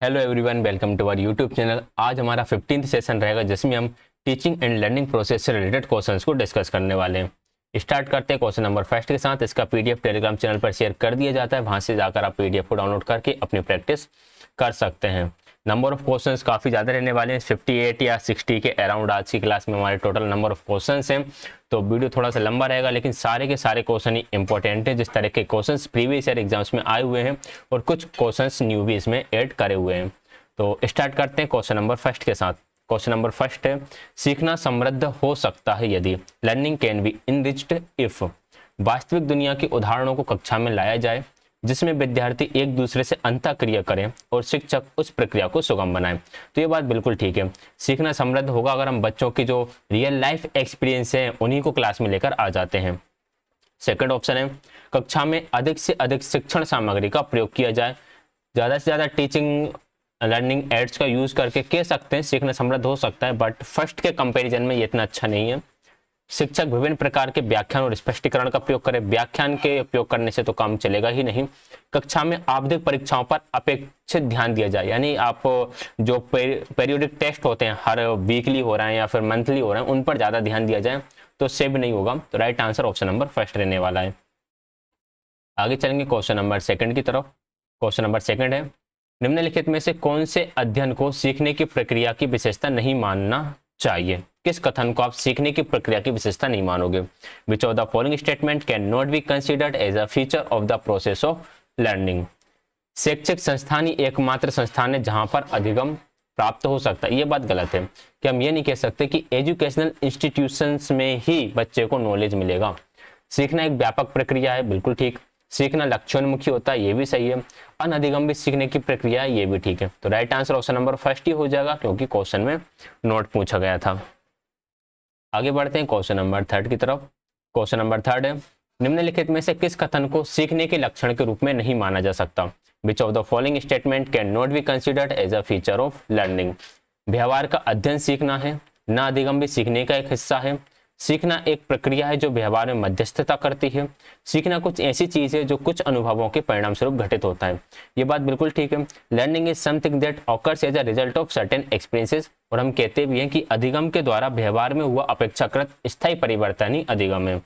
Hello everyone, welcome to our YouTube channel. आज हमारा 15th session रहेगा जिसमें हम टीचिंग एंड लर्निंग प्रोसेस से रिलेटेड क्वेश्चंस को डिस्कस करने वाले हैं। स्टार्ट करते हैं क्वेश्चन नंबर फर्स्ट के साथ। इसका पीडीएफ टेलीग्राम चैनल पर शेयर कर दिया जाता है, वहां से जाकर आप पीडीएफ को डाउनलोड करके अपनी प्रैक्टिस कर सकते हैं। नंबर ऑफ क्वेश्चंस काफ़ी ज़्यादा रहने वाले हैं, 58 या 60 के अराउंड आज की क्लास में हमारे टोटल नंबर ऑफ क्वेश्चंस हैं। तो वीडियो थोड़ा सा लंबा रहेगा, लेकिन सारे के सारे क्वेश्चन ही इंपॉर्टेंट है। जिस तरह के क्वेश्चंस प्रीवियस ईयर एग्जाम्स में आए हुए हैं और कुछ क्वेश्चंस न्यू भी इसमें ऐड करे हुए हैं। तो स्टार्ट करते हैं क्वेश्चन नंबर फर्स्ट के साथ। क्वेश्चन नंबर फर्स्ट है, सीखना समृद्ध हो सकता है यदि learning can be enriched if वास्तविक दुनिया के उदाहरणों को कक्षा में लाया जाए जिसमें विद्यार्थी एक दूसरे से अंतःक्रिया करें और शिक्षक उस प्रक्रिया को सुगम बनाए। तो ये बात बिल्कुल ठीक है, सीखना समृद्ध होगा अगर हम बच्चों की जो रियल लाइफ एक्सपीरियंस है उन्हीं को क्लास में लेकर आ जाते हैं। सेकंड ऑप्शन है, कक्षा में अधिक से अधिक शिक्षण सामग्री का प्रयोग किया जाए। ज़्यादा से ज़्यादा टीचिंग लर्निंग एड्स का यूज करके कह सकते हैं सीखना समृद्ध हो सकता है, बट फर्स्ट के कंपैरिजन में ये इतना अच्छा नहीं है। शिक्षक विभिन्न प्रकार के व्याख्यान और स्पष्टीकरण का प्रयोग करें। व्याख्यान के उपयोग करने से तो काम चलेगा ही नहीं। कक्षा में आवधिक परीक्षाओं पर अपेक्षित ध्यान दिया जाए, यानी आप जो पेरियोडिक टेस्ट होते हैं हर वीकली हो रहे हैं या फिर मंथली हो रहे हैं उन पर ज़्यादा ध्यान दिया जाए तो उससे भी नहीं होगा। तो right answer option number first रहने वाला है। आगे चलेंगे क्वेश्चन नंबर सेकंड की तरफ। क्वेश्चन नंबर सेकंड है, निम्नलिखित में से कौन से अध्ययन को सीखने की प्रक्रिया की विशेषता नहीं मानना चाहिए? किस कथन को आप सीखने की प्रक्रिया की विशेषता नहीं मानोगे? Which of the following statement can not be considered as a feature of the process of learning? शैक्षिक संस्थान ही एकमात्र संस्थान है जहां पर अधिगम प्राप्त हो सकता है। ये बात गलत है कि हम ये नहीं कह सकते कि एजुकेशनल इंस्टीट्यूशंस में ही बच्चे को नॉलेज मिलेगा। सीखना एक व्यापक प्रक्रिया है, बिल्कुल ठीक। सीखना लक्ष्योन्मुखी होता है, ये भी सही है। अनधिगम सीखने की प्रक्रिया है, ये भी ठीक है। तो right answer option number first ही हो जाएगा क्योंकि क्वेश्चन में नोट पूछा गया था। आगे बढ़ते हैं क्वेश्चन नंबर थर्ड की तरफ। क्वेश्चन नंबर थर्ड है, निम्नलिखित में से किस कथन को सीखने के लक्षण के रूप में नहीं माना जा सकता? Which of the following statement can not be considered as a feature of learning? व्यवहार का अध्ययन सीखना है, न अधिगम भी सीखने का एक हिस्सा है। सीखना एक प्रक्रिया है जो व्यवहार में मध्यस्थता करती है। सीखना कुछ ऐसी चीज है जो कुछ अनुभवों के परिणाम स्वरूप घटित होता है। ये बात बिल्कुल ठीक है। Learning is something that occurs as a result of certain experiences, और हम कहते भी हैं कि अधिगम के द्वारा व्यवहार में हुआ अपेक्षाकृत स्थायी परिवर्तन ही अधिगम है।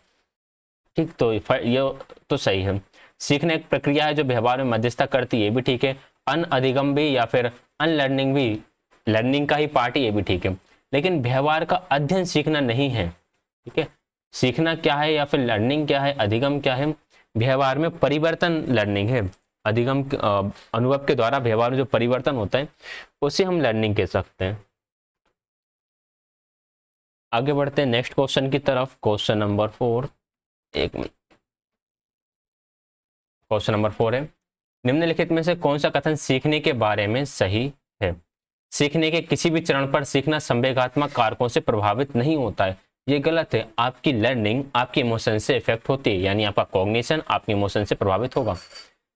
ठीक, तो ये तो सही है। सीखना एक प्रक्रिया है जो व्यवहार में मध्यस्थता करती है, ये भी ठीक है। अनअधिगम भी या फिर अनलर्निंग भी लर्निंग का ही पार्ट है, ये भी ठीक है। लेकिन व्यवहार का अध्ययन सीखना नहीं है। ठीक है, सीखना क्या है या फिर लर्निंग क्या है, अधिगम क्या है? व्यवहार में परिवर्तन लर्निंग है। अधिगम अनुभव के द्वारा व्यवहार में जो परिवर्तन होता है उसे हम लर्निंग कह सकते हैं। आगे बढ़ते हैं नेक्स्ट क्वेश्चन की तरफ। क्वेश्चन नंबर 4, एक मिनट। क्वेश्चन नंबर 4 है, निम्नलिखित में से कौन सा कथन सीखने के बारे में सही है? सीखने के किसी भी चरण पर सीखना संवेगात्मक कारकों से प्रभावित नहीं होता है, ये गलत है। आपकी लर्निंग आपके इमोशन से इफेक्ट होती है, यानी आपका कॉग्निशन आपके इमोशन से प्रभावित होगा।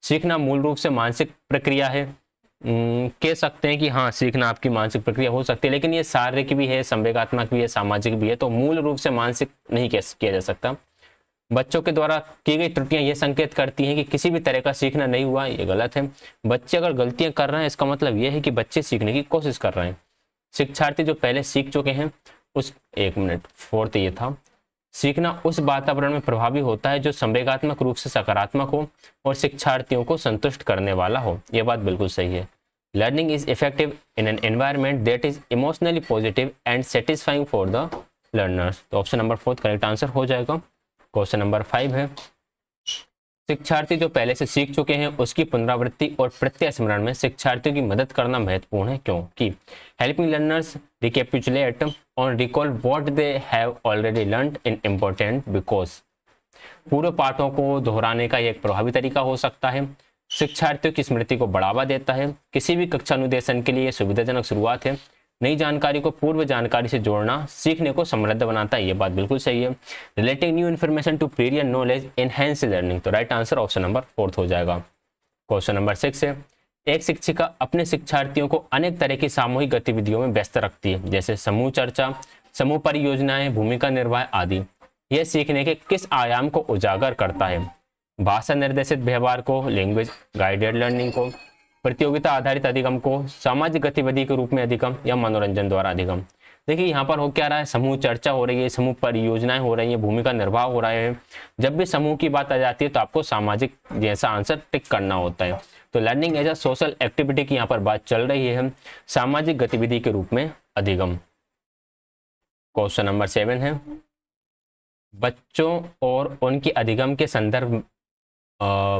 सीखना मूल रूप से मानसिक प्रक्रिया है। कह सकते हैं कि हाँ, सीखना आपकी मानसिक प्रक्रिया हो सकती है, लेकिन ये शारीरिक भी है, संवेगात्मक भी है, सामाजिक भी है, तो मूल रूप से मानसिक नहीं किया जा सकता। बच्चों के द्वारा की गई त्रुटियां ये संकेत करती हैं कि किसी भी तरह का सीखना नहीं हुआ, ये गलत है। बच्चे अगर गलतियां कर रहे हैं इसका मतलब ये है कि बच्चे सीखने की कोशिश कर रहे हैं। शिक्षार्थी जो पहले सीख चुके हैं उस, एक मिनट, फोर्थ ये था, सीखना उस वातावरण में प्रभावी होता है जो संवेगात्मक रूप से सकारात्मक हो और शिक्षार्थियों को संतुष्ट करने वाला हो। यह बात बिल्कुल सही है। Learning is effective in an environment that is emotionally positive and satisfying for the learners. तो ऑप्शन नंबर 4 करेक्ट आंसर हो जाएगा। क्वेश्चन नंबर 5 है, शिक्षार्थी जो पहले से सीख चुके हैं उसकी पुनरावृत्ति और प्रत्यस्मरण में शिक्षार्थियों की मदद करना महत्वपूर्ण है, क्योंकि हेल्पिंग लर्नर्स रिकैपिचुलेट और recall what they have already learned in important because. पूर्व पाठों को दोहराने का एक प्रभावी तरीका हो सकता है। शिक्षार्थियों की स्मृति को बढ़ावा देता है। किसी भी कक्षा अनुदेशन के लिए सुविधाजनक शुरुआत है। नई जानकारी को पूर्व जानकारी से जोड़ना सीखने को समृद्ध बनाता है, ये बात बिल्कुल सही है। Relating new information to previous knowledge enhance learning. तो राइट आंसर ऑप्शन नंबर 4 हो जाएगा। क्वेश्चन नंबर 6 है, एक शिक्षिका अपने शिक्षार्थियों को अनेक तरह की सामूहिक गतिविधियों में व्यस्त रखती है, जैसे समूह चर्चा, समूह परियोजनाएं, भूमिका निर्वाह आदि। यह सीखने के किस आयाम को उजागर करता है? भाषा निर्देशित व्यवहार को, लैंग्वेज गाइडेड लर्निंग को, प्रतियोगिता आधारित अधिगम को सामाजिक गतिविधि के रूप में अधिगम या मनोरंजन द्वारा अधिगम। देखिए यहाँ पर हो क्या रहा है, समूह चर्चा हो रही है, समूह परियोजनाएं हो रही है, भूमिका निर्वाह हो रहा है। जब भी समूह की बात आ जाती है तो आपको सामाजिक जैसा आंसर टिक करना होता है। तो learning as a social activity की यहाँ पर बात चल रही है, सामाजिक गतिविधि के रूप में अधिगम। क्वेश्चन नंबर 7 है, बच्चों और उनकी अधिगम के संदर्भ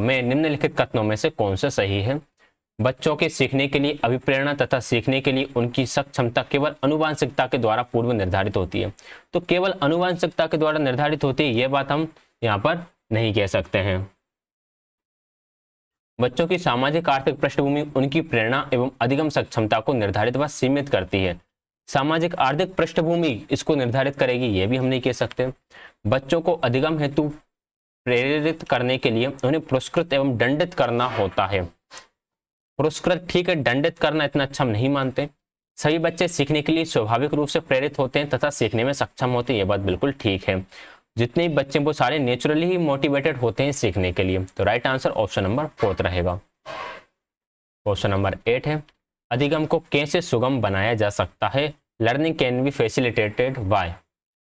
में निम्नलिखित कथनों में से कौन सा सही है। बच्चों के सीखने के लिए अभिप्रेरणा तथा सीखने के लिए उनकी सक्षमता केवल आनुवंशिकता के द्वारा पूर्व निर्धारित होती है। तो केवल आनुवंशिकता के द्वारा निर्धारित होती है, यह बात हम यहाँ पर नहीं कह सकते हैं। बच्चों की सामाजिक आर्थिक पृष्ठभूमि उनकी प्रेरणा एवं अधिगम सक्षमता को निर्धारित व सीमित करती है। सामाजिक आर्थिक पृष्ठभूमि इसको निर्धारित करेगी, यह भी हम नहीं कह सकते। बच्चों को अधिगम हेतु प्रेरित करने के लिए उन्हें पुरस्कृत एवं दंडित करना होता है। पुरस्कृत ठीक है, दंडित करना इतना अच्छा हम नहीं मानते। सभी बच्चे सीखने के लिए स्वाभाविक रूप से प्रेरित होते हैं तथा सीखने में सक्षम होते हैं, यह बात बिल्कुल ठीक है। जितने भी बच्चे वो सारे नेचुरली ही मोटिवेटेड होते हैं सीखने के लिए। तो राइट आंसर ऑप्शन नंबर 4 रहेगा। क्वेश्चन नंबर 8 है, अधिगम को कैसे सुगम बनाया जा सकता है। Learning can be facilitated bye.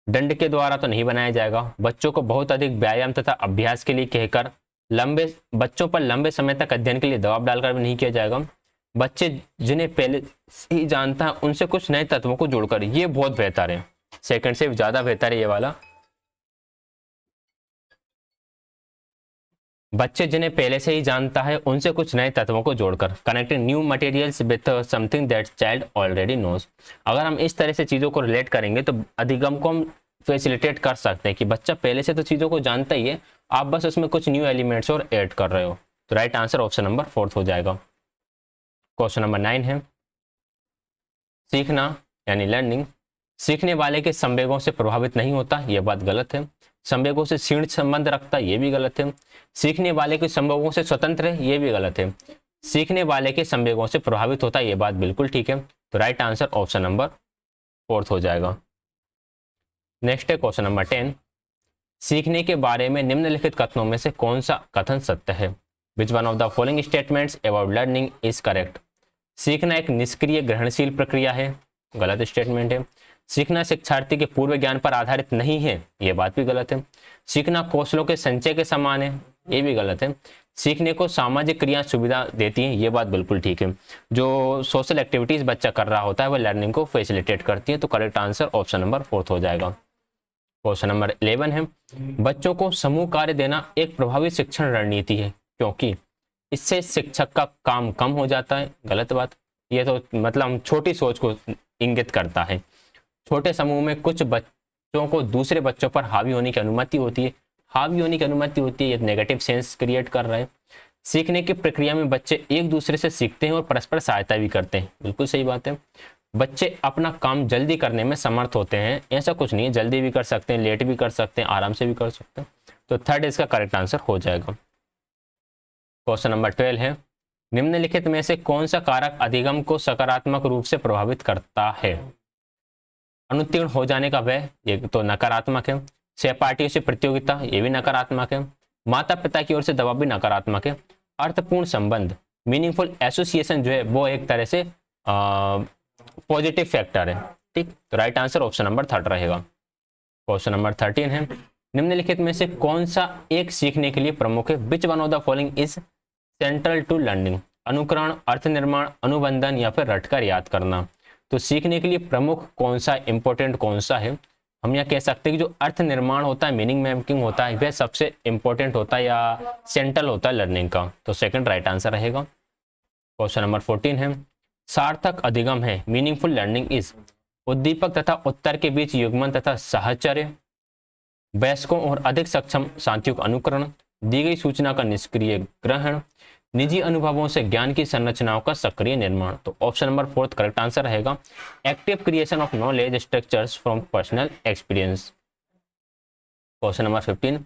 दंड के द्वारा तो नहीं बनाया जाएगा। बच्चों को बहुत अधिक व्यायाम तथा अभ्यास के लिए कहकर बच्चों पर लंबे समय तक अध्ययन के लिए दबाव डालकर भी नहीं किया जाएगा। बच्चे जिन्हें पहले से ही जानता है उनसे कुछ नए तत्वों को जोड़कर, ये बहुत बेहतर है, सेकंड से ज्यादा बेहतर है ये वाला। बच्चे जिन्हें पहले से ही जानता है उनसे कुछ नए तत्वों को जोड़कर, connecting new materials with something that child already knows. अगर हम इस तरह से चीजों को रिलेट करेंगे तो अधिगम को हम फैसिलिटेट कर सकते हैं कि बच्चा पहले से तो चीजों को जानता ही है, आप बस उसमें कुछ न्यू एलिमेंट्स और ऐड कर रहे हो। तो राइट आंसर ऑप्शन नंबर 4 हो जाएगा। क्वेश्चन नंबर 9 है, सीखना यानी लर्निंग सीखने वाले के संवेगों से प्रभावित नहीं होता, यह बात गलत है। संवेगों से क्षीण संबंध रखता, यह भी गलत है। सीखने वाले के संवेगों से स्वतंत्र है, यह भी गलत है। सीखने वाले के संवेगों से प्रभावित होता है, यह बात बिल्कुल ठीक है। तो राइट आंसर ऑप्शन नंबर 4 हो जाएगा। नेक्स्ट है क्वेश्चन नंबर 10, सीखने के बारे में निम्नलिखित कथनों में से कौन सा कथन सत्य है। Which one of the following statements about learning is correct. सीखना एक निष्क्रिय ग्रहणशील प्रक्रिया है, गलत स्टेटमेंट है। सीखना शिक्षार्थी के पूर्व ज्ञान पर आधारित नहीं है, यह बात भी गलत है। सीखना कौशलों के संचय के समान है, ये भी गलत है। सीखने को सामाजिक क्रिया सुविधा देती है, ये बात बिल्कुल ठीक है। जो सोशल एक्टिविटीज बच्चा कर रहा होता है वह लर्निंग को फैसिलिटेट करती है। तो करेक्ट आंसर ऑप्शन नंबर 4 हो जाएगा। क्वेश्चन नंबर 11 है, बच्चों को समूह कार्य देना एक प्रभावी शिक्षण रणनीति है क्योंकि इससे शिक्षक का काम कम हो जाता है, गलत बात। ये तो मतलब हम छोटी सोच को इंगित करता है। छोटे समूह में कुछ बच्चों को दूसरे बच्चों पर हावी होने की अनुमति होती है, हावी होने की अनुमति होती है, ये नेगेटिव सेंस क्रिएट कर रहा है। सीखने की प्रक्रिया में बच्चे एक दूसरे से सीखते हैं और परस्पर सहायता भी करते हैं, बिल्कुल सही बात है। बच्चे अपना काम जल्दी करने में समर्थ होते हैं, ऐसा कुछ नहीं है, जल्दी भी कर सकते हैं, लेट भी कर सकते हैं, आराम से भी कर सकते हैं। तो थर्ड इसका करेक्ट आंसर हो जाएगा। क्वेश्चन नंबर 12 है, निम्नलिखित में से कौन सा कारक अधिगम को सकारात्मक रूप से प्रभावित करता है। अनुत्तीर्ण हो जाने का भय, ये तो नकारात्मक है। सहपाठियों से प्रतियोगिता, ये भी नकारात्मक है। माता पिता की ओर से दबाव भी नकारात्मक है। अर्थपूर्ण संबंध, मीनिंगफुल एसोसिएशन जो है वो एक तरह से पॉजिटिव फैक्टर है, ठीक। तो राइट आंसर ऑप्शन नंबर 3 रहेगा। क्वेश्चन नंबर 13 है, निम्नलिखित में से कौन सा एक सीखने के लिए प्रमुख है। Which one of the following is central to learning. अनुकरण, अर्थ निर्माण, अनुबंधन या फिर रटकर याद करना। तो सीखने के लिए प्रमुख कौन सा, इंपॉर्टेंट कौन सा है। हम यह कह सकते हैं कि जो अर्थ निर्माण होता है, मीनिंग मेकिंग होता है, वह सबसे इंपॉर्टेंट होता है या सेंट्रल होता है लर्निंग का। तो सेकंड राइट आंसर रहेगा। क्वेश्चन नंबर 14 है, सार्थक अधिगम है मीनिंगफुल लर्निंग इज उद्दीपक तथा उत्तर के बीच युग्मन तथा साहचर्य, वयस्कों और अधिक सक्षम साथियों का अनुकरण, दी गई सूचना का निष्क्रिय ग्रहण, निजी अनुभवों से ज्ञान की संरचनाओं का सक्रिय निर्माण। तो ऑप्शन नंबर 4 करेक्ट आंसर रहेगा। Active creation of knowledge structures from personal experience. Question number 15,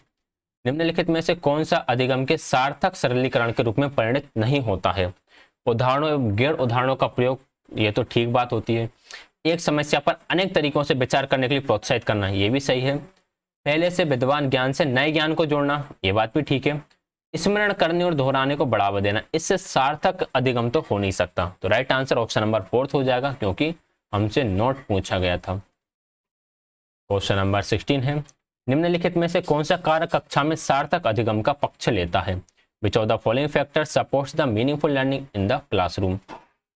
निम्नलिखित में से कौन सा अधिगम के सार्थक सरलीकरण के रूप में परिणत नहीं होता है। उदाहरणों एवं गैर उदाहरणों का प्रयोग, ये तो ठीक बात होती है। एक समस्या पर अनेक तरीकों से विचार करने के लिए प्रोत्साहित करना, ये भी सही है। पहले से विद्वान ज्ञान से नए ज्ञान को जोड़ना, ये बात भी ठीक है। स्मरण करने और दोहराने को बढ़ावा देना, इससे सार्थक अधिगम तो हो नहीं सकता। तो राइट आंसर ऑप्शन नंबर 4 हो जाएगा, क्योंकि हमसे नोट पूछा गया था। क्वेश्चन नंबर 16 है, निम्नलिखित में से कौन सा कारक कक्षा में सार्थक अधिगम का पक्ष लेता है? Which of the following factor supports the meaningful learning in the classroom?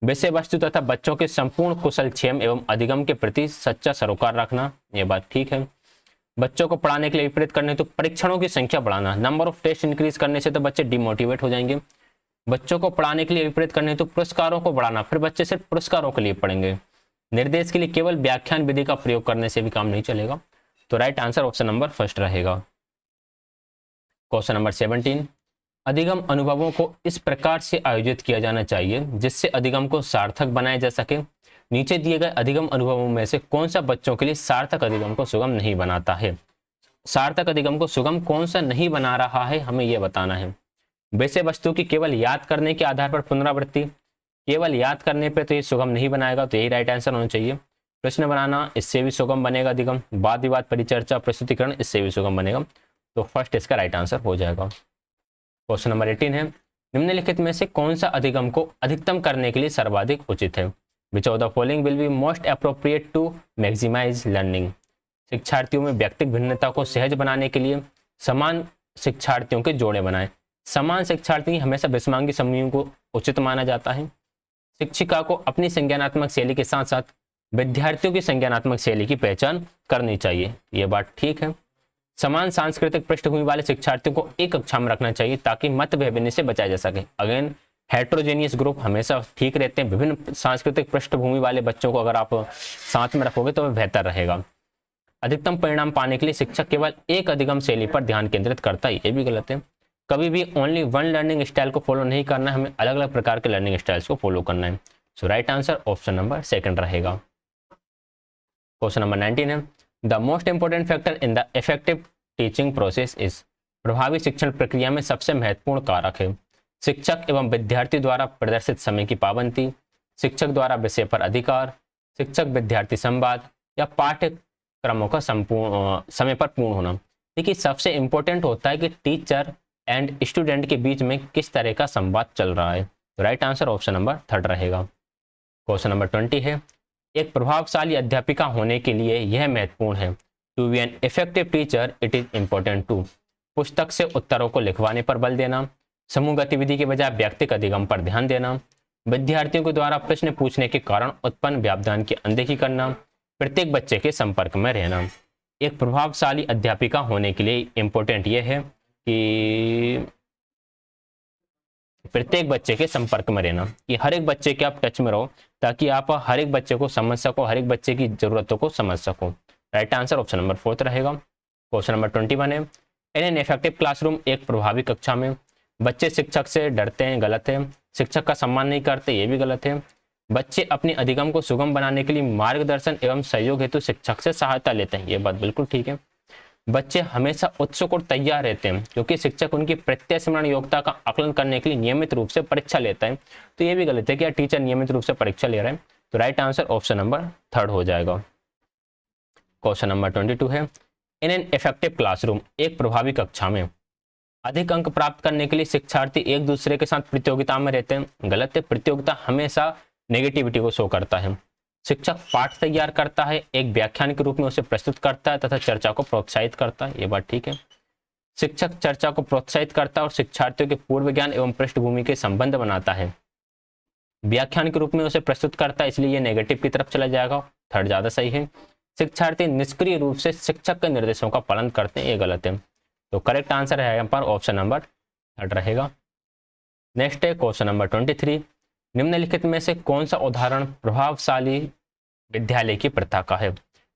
विषय वस्तु तथा बच्चों के संपूर्ण कुशल क्षेम एवं अधिगम के प्रति सच्चा सरोकार रखना, यह बात ठीक है। बच्चों को पढ़ाने के लिए विपरीत करने तो परीक्षणों की संख्या बढ़ाना, नंबर ऑफ टेस्ट इंक्रीज करने से तो बच्चे डिमोटिवेट हो जाएंगे। बच्चों को पढ़ाने के लिए विपरीत करने तो पुरस्कारों को बढ़ाना, फिर बच्चे सिर्फ पुरस्कारों के लिए पढ़ेंगे। निर्देश के लिए केवल व्याख्यान विधि का प्रयोग करने से भी काम नहीं चलेगा। तो right answer option number first रहेगा। क्वेश्चन नंबर 17, अधिगम अनुभवों को इस प्रकार से आयोजित किया जाना चाहिए जिससे अधिगम को सार्थक बनाया जा सके। नीचे दिए गए अधिगम अनुभवों में से कौन सा बच्चों के लिए सार्थक अधिगम को सुगम नहीं बनाता है? सार्थक अधिगम को सुगम कौन सा नहीं बना रहा है, हमें यह बताना है। विषय वस्तु की केवल याद करने के आधार पर पुनरावृत्ति, केवल याद करने पर तो ये सुगम नहीं बनाएगा, तो यही राइट आंसर होना चाहिए। प्रश्न बनाना, इससे भी सुगम बनेगा अधिगम। वाद विवाद परिचर्चा प्रस्तुतिकरण, इससे भी सुगम बनेगा। तो फर्स्ट इसका राइट आंसर हो जाएगा। क्वेश्चन नंबर 18 है, निम्नलिखित में से कौन सा अधिगम को अधिकतम करने के लिए सर्वाधिक उचित है? Which of the following will be most appropriate to maximize learning? शिक्षार्थियों में व्यक्तिगत भिन्नता को सहज बनाने के लिए समान शिक्षार्थियों के जोड़े बनाएं। समान शिक्षार्थी हमेशा विषमांगी समूहों को उचित माना जाता है। शिक्षिका को अपनी संज्ञानात्मक शैली के साथ साथ विद्यार्थियों की संज्ञानात्मक शैली की पहचान करनी चाहिए, यह बात ठीक है। समान सांस्कृतिक पृष्ठभूमि वाले शिक्षार्थियों को एक कक्षा में रखना चाहिए ताकि मतभेद से बचाया जा सके। अगेन हेट्रोजेनियस ग्रुप हमेशा ठीक रहते हैं। विभिन्न सांस्कृतिक पृष्ठभूमि वाले बच्चों को अगर आप साथ में रखोगे तो वह बेहतर रहेगा। अधिकतम परिणाम पाने के लिए शिक्षक केवल एक अधिगम शैली पर ध्यान केंद्रित करता है, ये भी गलत है। कभी भी ओनली वन लर्निंग स्टाइल को फॉलो नहीं करना है, हमें अलग अलग प्रकार के लर्निंग स्टाइल्स को फॉलो करना है। So right answer option number second रहेगा। क्वेश्चन नंबर 19 है, the most important factor in the effective teaching process is? प्रभावी शिक्षण प्रक्रिया में सबसे महत्वपूर्ण कारक है शिक्षक एवं विद्यार्थी द्वारा प्रदर्शित समय की पाबंदी, शिक्षक द्वारा विषय पर अधिकार, शिक्षक विद्यार्थी संवाद, या पाठ्यक्रमों का संपूर्ण समय पर पूर्ण होना। देखिए सबसे इंपॉर्टेंट होता है कि टीचर एंड स्टूडेंट के बीच में किस तरह का संवाद चल रहा है। Right answer option number third रहेगा। क्वेश्चन नंबर 20 है, एक प्रभावशाली अध्यापिका होने के लिए यह महत्वपूर्ण है। To be an effective teacher it is important to? पुस्तक से उत्तरों को लिखवाने पर बल देना, समूह गतिविधि के बजाय व्यक्तिगत अधिगम पर ध्यान देना, विद्यार्थियों के द्वारा प्रश्न पूछने के कारण उत्पन्न व्यवधान की अनदेखी करना, प्रत्येक बच्चे के संपर्क में रहना। एक प्रभावशाली अध्यापिका होने के लिए इंपॉर्टेंट यह है कि प्रत्येक बच्चे के संपर्क में रहना, कि हर एक बच्चे के आप टच में रहो ताकि आप हर एक बच्चे को समझ सको, हर एक बच्चे की जरूरतों को समझ सको। राइट आंसर ऑप्शन नंबर 4 रहेगा। क्वेश्चन नंबर 21 है, इन एन इफेक्टिव क्लासरूम, एक प्रभावी कक्षा में बच्चे शिक्षक से डरते हैं, गलत है। शिक्षक का सम्मान नहीं करते, ये भी गलत है। बच्चे अपने अधिगम को सुगम बनाने के लिए मार्गदर्शन एवं सहयोग हेतु शिक्षक से सहायता लेते हैं, ये बात बिल्कुल ठीक है। बच्चे हमेशा उत्सुक और तैयार रहते हैं क्योंकि शिक्षक उनकी प्रत्यास्मरण योग्यता का आकलन करने के लिए नियमित रूप से परीक्षा लेता है, तो ये भी गलत है कि टीचर नियमित रूप से परीक्षा ले रहे हैं। तो राइट आंसर ऑप्शन नंबर 3 हो जाएगा। क्वेश्चन नंबर 22 है, इन एन इफेक्टिव क्लासरूम, एक प्रभावी कक्षा में अधिक अंक प्राप्त करने के लिए शिक्षार्थी एक दूसरे के साथ प्रतियोगिता में रहते हैं, गलत है। प्रतियोगिता हमेशा नेगेटिविटी को शो करता है। शिक्षक पाठ तैयार करता है, एक व्याख्यान के रूप में उसे प्रस्तुत करता है तथा चर्चा को प्रोत्साहित करता है, ये बात ठीक है। शिक्षक चर्चा को प्रोत्साहित करता है और शिक्षार्थियों के पूर्व ज्ञान एवं पृष्ठभूमि के संबंध बनाता है। व्याख्यान के रूप में उसे प्रस्तुत करता है, इसलिए ये नेगेटिव की तरफ चला जाएगा, थर्ड ज्यादा सही है। शिक्षार्थी निष्क्रिय रूप से शिक्षक के निर्देशों का पालन करते हैं, ये गलत है। तो करेक्ट आंसर है यहाँ पर ऑप्शन नंबर 3 रहेगा। नेक्स्ट है क्वेश्चन नंबर 23, निम्नलिखित में से कौन सा उदाहरण प्रभावशाली विद्यालय की प्रथा का है?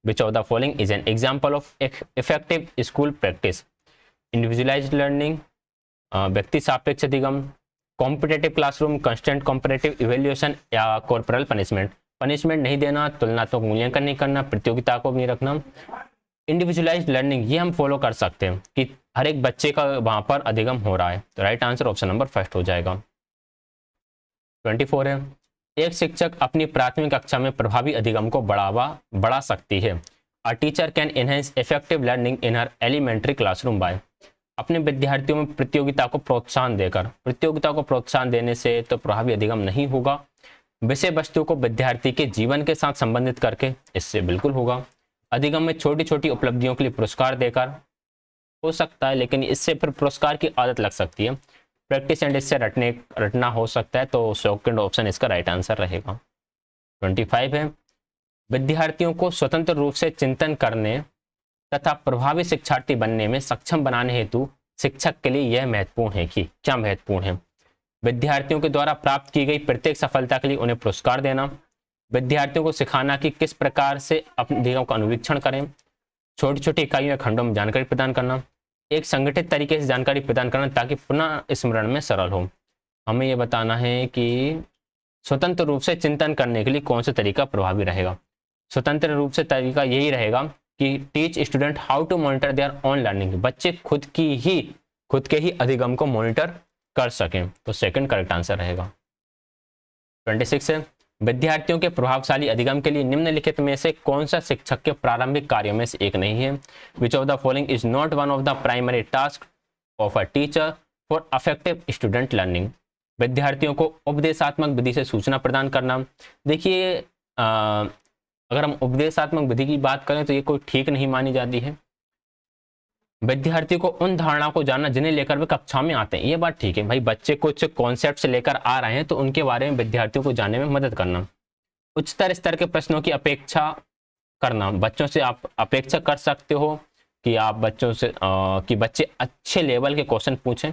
Which of the following is an example of effective school practice? Individualized learning, व्यक्ति सापेक्ष अधिगम, competitive classroom, constant competitive evaluation, या कॉर्पोरल पनिशमेंट? पनिशमेंट नहीं देना, तुलनात्मक मूल्यांकन नहीं करना, प्रतियोगिता को नहीं रखना। इंडिविजुअलाइज्ड लर्निंग ये हम फॉलो कर सकते हैं कि हर एक बच्चे का वहां पर अधिगम हो रहा है, तो राइट आंसर ऑप्शन नंबर 1 हो जाएगा। 24 है, एक शिक्षक अपनी प्राथमिक कक्षा में प्रभावी अधिगम को बढ़ा सकती है। A teacher can enhance effective learning in her elementary classroom by? अपने विद्यार्थियों में प्रतियोगिता को प्रोत्साहन देकर, प्रतियोगिता को प्रोत्साहन देने से तो प्रभावी अधिगम नहीं होगा। विषय वस्तु को विद्यार्थी के जीवन के साथ संबंधित करके, इससे बिल्कुल होगा। अधिगम में छोटी छोटी उपलब्धियों के लिए पुरस्कार देकर हो सकता है, लेकिन इससे फिर पुरस्कार की आदत लग सकती है। प्रैक्टिस एंड इससे रटना हो सकता है, तो सेकंड ऑप्शन इसका राइट आंसर रहेगा। 25 है, विद्यार्थियों को स्वतंत्र रूप से चिंतन करने तथा प्रभावी शिक्षार्थी बनने में सक्षम बनाने हेतु शिक्षक के लिए यह महत्वपूर्ण है कि, क्या महत्वपूर्ण है? विद्यार्थियों के द्वारा प्राप्त की गई प्रत्येक सफलता के लिए उन्हें पुरस्कार देना, विद्यार्थियों को सिखाना कि किस प्रकार से अपने ध्येयों का अनुवीक्षण करें, छोटी छोटी इकाइयों या खंडों में जानकारी प्रदान करना, एक संगठित तरीके से जानकारी प्रदान करना ताकि पुनः स्मरण में सरल हो। हमें यह बताना है कि स्वतंत्र रूप से चिंतन करने के लिए कौन सा तरीका प्रभावी रहेगा। स्वतंत्र रूप से तरीका यही रहेगा कि teach student how to monitor their own learning, बच्चे खुद के ही अधिगम को मॉनिटर कर सकें, तो सेकंड करेक्ट आंसर रहेगा। 26 है, विद्यार्थियों के प्रभावशाली अधिगम के लिए निम्नलिखित में से कौन सा शिक्षक के प्रारंभिक कार्यों में से एक नहीं है? Which of the following is not one of the primary task of a teacher for affective student learning. विद्यार्थियों को उपदेशात्मक विधि से सूचना प्रदान करना। देखिए, अगर हम उपदेशात्मक विधि की बात करें तो ये कोई ठीक नहीं मानी जाती है। विद्यार्थी को उन धारणाओं को जानना जिन्हें लेकर वे कक्षा में आते हैं, ये बात ठीक है भाई। बच्चे कुछ कॉन्सेप्ट से लेकर आ रहे हैं तो उनके बारे में विद्यार्थियों को जानने में मदद करना। उच्चतर स्तर के प्रश्नों की अपेक्षा करना, बच्चों से आप अपेक्षा कर सकते हो कि आप बच्चों से कि बच्चे अच्छे लेवल के क्वेश्चन पूछें।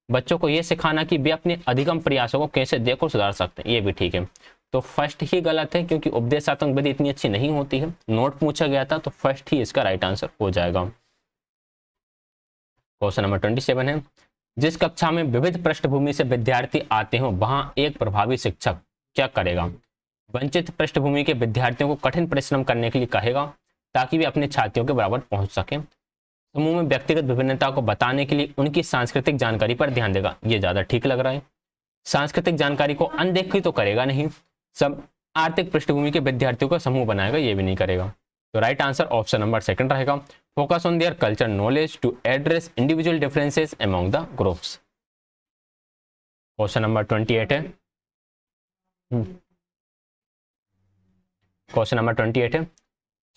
बच्चों को यह सिखाना कि वे अपने अधिगम प्रयासों को कैसे देखकर सुधार सकते हैं, ये भी ठीक है। तो फर्स्ट ही गलत है क्योंकि उपदेशात्मक विधि इतनी अच्छी नहीं होती है। नोट पूछा गया था तो फर्स्ट ही इसका राइट आंसर हो जाएगा। क्वेश्चन नंबर 27 है, जिस कक्षा में विविध पृष्ठभूमि से विद्यार्थी आते हो वहां एक प्रभावी शिक्षक क्या करेगा? वंचित पृष्ठभूमि के विद्यार्थियों को कठिन परिश्रम करने के लिए कहेगा ताकि वे अपने छात्रों के बराबर पहुंच सकें। समूह में व्यक्तिगत विभिन्नता को बताने के लिए उनकी सांस्कृतिक जानकारी पर ध्यान देगा, ये ज्यादा ठीक लग रहा है। सांस्कृतिक जानकारी को अनदेखी तो करेगा नहीं। सब आर्थिक पृष्ठभूमि के विद्यार्थियों का समूह बनाएगा, ये भी नहीं करेगा। तो right answer option number second रहेगा। Focus on their culture knowledge to address individual differences among the groups. Question number 28 है, क्वेश्चन नंबर 28 है,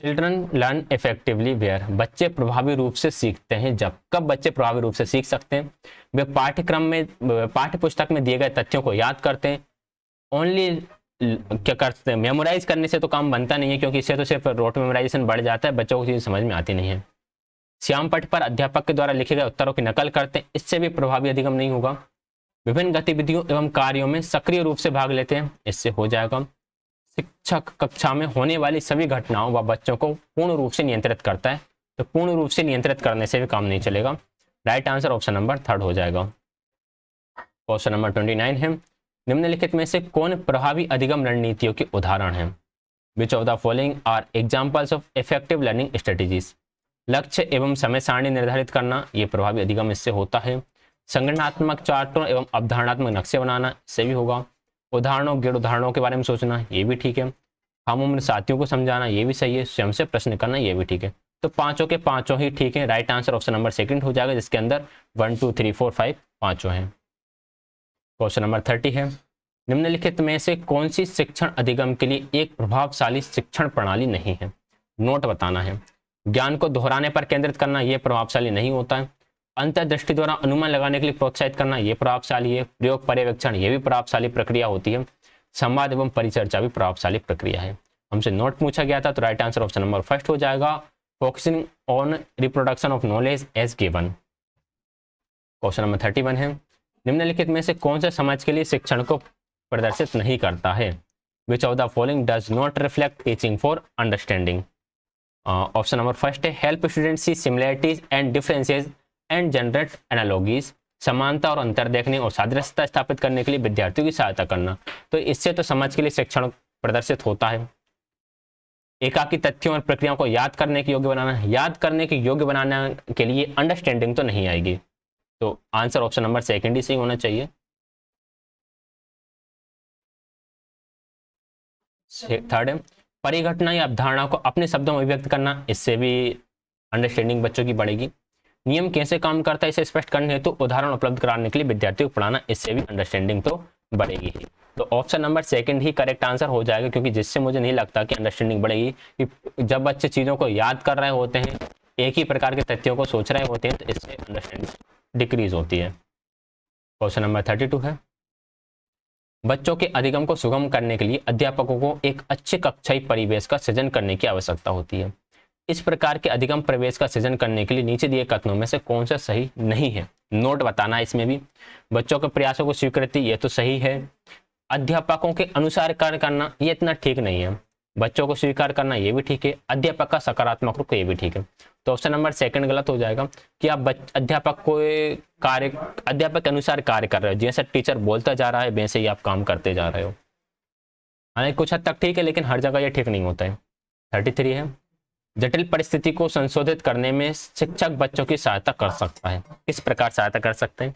चिल्ड्रन लर्न इफेक्टिवली वेयर, बच्चे प्रभावी रूप से सीखते हैं जब। कब बच्चे प्रभावी रूप से सीख सकते हैं? वे पाठ्यक्रम में, पाठ्य पुस्तक में दिए गए तथ्यों को याद करते हैं। ओनली क्या करते हैं, मेमोराइज करने से तो काम बनता नहीं है क्योंकि इससे तो सिर्फ रोट मेमोराइजेशन बढ़ जाता है, बच्चों को चीज़ समझ में आती नहीं है। श्याम पट पर अध्यापक के द्वारा लिखे गए उत्तरों की नकल करते हैं, इससे भी प्रभावी अधिगम नहीं होगा। विभिन्न गतिविधियों एवं कार्यों में सक्रिय रूप से भाग लेते हैं, इससे हो जाएगा। शिक्षक कक्षा में होने वाली सभी घटनाओं व बच्चों को पूर्ण रूप से नियंत्रित करता है, तो पूर्ण रूप से नियंत्रित करने से भी काम नहीं चलेगा। Right answer option number third हो जाएगा। क्वेश्चन नंबर 29 है, निम्नलिखित में से कौन प्रभावी अधिगम रणनीतियों के उदाहरण हैं? Which of the following are examples of effective learning strategies? लक्ष्य एवं समय सारणी निर्धारित करना, ये प्रभावी अधिगम इससे होता है। संगठनात्मक चार्टों एवं अवधारणात्मक नक्शे बनाना, इससे भी होगा। उदाहरणों गैर उदाहरणों के बारे में सोचना, ये भी ठीक है। हम उम्र साथियों को समझाना, ये भी सही है। स्वयं से प्रश्न करना, ये भी ठीक है। तो पांचों के पांचों ही ठीक है। Right answer option number second हो जाएगा, जिसके अंदर 1 2 3 4 5 पांचों हैं। क्वेश्चन नंबर 30 है, निम्नलिखित में से कौन सी शिक्षण अधिगम के लिए एक प्रभावशाली शिक्षण प्रणाली नहीं है? नोट बताना है। ज्ञान को दोहराने पर केंद्रित करना, यह प्रभावशाली नहीं होता है। अंतर्दृष्टि द्वारा अनुमान लगाने के लिए प्रोत्साहित करना, यह प्रभावशाली है। प्रयोग पर्यवेक्षण, यह भी प्रभावशाली प्रक्रिया होती है। संवाद एवं परिचर्चा भी प्रभावशाली प्रक्रिया है। हमसे नोट पूछा गया था तो right answer option number first हो जाएगा। Focusing on reproduction of knowledge as given. Question number 31 है, निम्नलिखित में से कौन सा समाज के लिए शिक्षण को प्रदर्शित नहीं करता है? Which of the following does not reflect teaching for understanding? Option number first है, help student see similarities and differences and generate analogies, समानता और अंतर देखने और सादृश्यता स्थापित करने के लिए विद्यार्थियों की सहायता करना। तो इससे तो समाज के लिए शिक्षण प्रदर्शित होता है। एकाकी तथ्यों और प्रक्रियाओं को याद करने के योग्य बनाना, याद करने के योग्य बनाने के लिए अंडरस्टैंडिंग तो नहीं आएगी, तो आंसर ऑप्शन नंबर सेकंड ही सही होना चाहिए। थर्ड है, परिघटना या अवधारणा को अपने शब्दों में व्यक्त करना, इससे भी अंडरस्टैंडिंग बच्चों की बढ़ेगी। नियम कैसे काम करता है इसे स्पष्ट करने हेतु उदाहरण उपलब्ध कराने के लिए विद्यार्थियों को पढ़ाना, इससे भी अंडरस्टैंडिंग तो बढ़ेगी ही। तो ऑप्शन नंबर सेकंड ही करेक्ट आंसर हो जाएगा, क्योंकि जिससे मुझे नहीं लगता कि अंडरस्टैंडिंग बढ़ेगी, कि जब बच्चे चीज़ों को याद कर रहे होते हैं, एक ही प्रकार के तथ्यों को सोच रहे होते हैं, तो इससे अंडरस्टैंडिंग डिक्रीज होती है। क्वेश्चन नंबर 32 है, बच्चों के अधिगम को सुगम करने के लिए अध्यापकों को एक अच्छे कक्षाई परिवेश का सृजन करने की आवश्यकता होती है। इस प्रकार के अधिगम परिवेश का सृजन करने के लिए नीचे दिए कथनों में से कौन सा सही नहीं है, नोट बताना है इसमें भी। बच्चों के प्रयासों को स्वीकृति, ये तो सही है। अध्यापकों के अनुसार कार्य करना, ये इतना ठीक नहीं है। बच्चों को स्वीकार करना, ये भी ठीक है। अध्यापक का सकारात्मक रूप, ये भी ठीक है। तो ऑप्शन नंबर सेकंड गलत हो जाएगा कि आप अध्यापक के अनुसार कार्य कर रहे हो, जैसे टीचर बोलता जा रहा है वैसे ही आप काम करते जा रहे हो। हालांकि कुछ हद तक ठीक है, लेकिन हर जगह ये ठीक नहीं होता है। 33 है, जटिल परिस्थिति को संशोधित करने में शिक्षक बच्चों की सहायता कर सकता है। किस प्रकार सहायता कर सकते हैं?